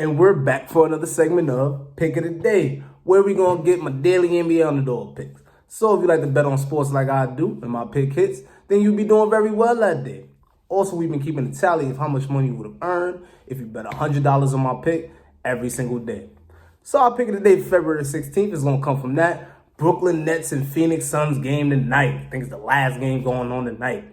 And we're back for another segment of Pick of the Day, where we're going to get my daily NBA underdog picks. So if you like to bet on sports like I do and my pick hits, then you'll be doing very well that day. Also, we've been keeping a tally of how much money you would have earned if you bet $100 on my pick every single day. So our pick of the day, February 16th, is going to come from that Brooklyn Nets and Phoenix Suns game tonight. I think it's the last game going on tonight.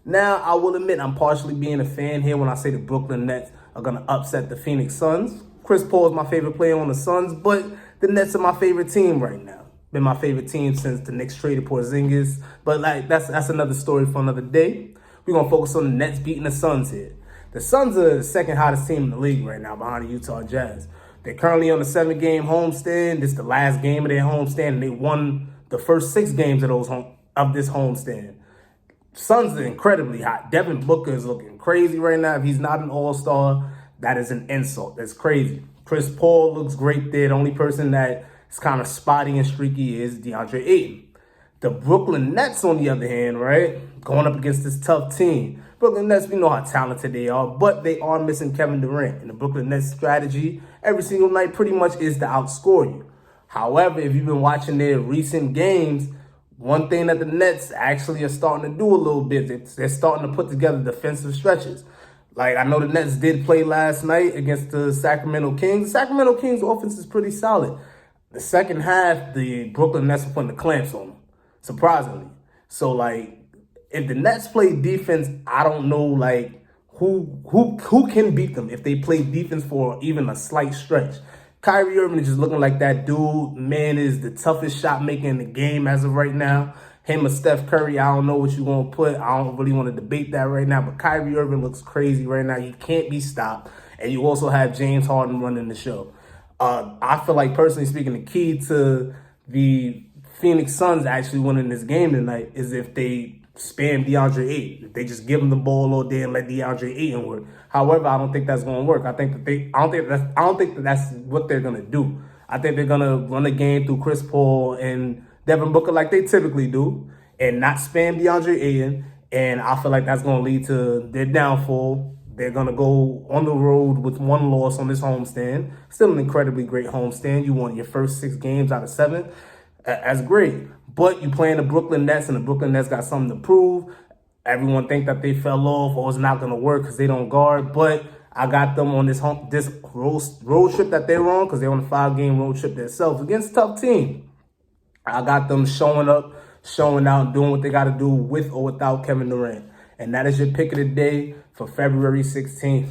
Now, I will admit I'm partially being a fan here when I say the Brooklyn Nets are going to upset the Phoenix Suns. Chris Paul is my favorite player on the Suns, but the Nets are my favorite team right now. Been my favorite team since the Knicks traded Porzingis, but that's another story for another day. We're going to focus on the Nets beating the Suns here. The Suns are the second hottest team in the league right now behind the Utah Jazz. They're currently on a 7-game homestand. This is the last game of their homestand, and they won the first 6 games of this homestand. Suns are incredibly hot. Devin Booker is looking crazy right now. If he's not an all-star, that is an insult. That's crazy. Chris Paul looks great there. The only person that is kind of spotty and streaky is DeAndre Ayton. The Brooklyn Nets, on the other hand, right, going up against this tough team. Brooklyn Nets, we know how talented they are, but they are missing Kevin Durant. And the Brooklyn Nets strategy every single night pretty much is to outscore you. However, if you've been watching their recent games, one thing that the Nets actually are starting to do a little bit, they're starting to put together defensive stretches. Like, I know the Nets did play last night against the Sacramento Kings. The Sacramento Kings offense is pretty solid. The second half, the Brooklyn Nets are putting the clamps on them, surprisingly. So, like, if the Nets play defense, I don't know, like, who can beat them if they play defense for even a slight stretch. Kyrie Irving is just looking like that dude. Man is the toughest shot maker in the game as of right now. Him or Steph Curry, I don't know what you're going to put. I don't really want to debate that right now. But Kyrie Irving looks crazy right now. He can't be stopped. And you also have James Harden running the show. I feel like, personally speaking, the key to the Phoenix Suns actually winning this game tonight is if they spam DeAndre Ayton. If they just give him the ball all day and let DeAndre Ayton work. However, I don't think that's going to work. I don't think that's what they're going to do. I think they're going to run the game through Chris Paul and Devin Booker like they typically do and not spam DeAndre Ayton. And I feel like that's going to lead to their downfall. They're going to go on the road with 1 loss on this homestand. Still an incredibly great homestand. You won your first 6 games out of 7. That's great. But you playing the Brooklyn Nets, and the Brooklyn Nets got something to prove. Everyone think that they fell off or it's not going to work because they don't guard. But I got them on this road trip that they're on, because they're on a 5-game road trip themselves against a tough team. I got them showing up, showing out, doing what they got to do with or without Kevin Durant. And that is your pick of the day for February 16th.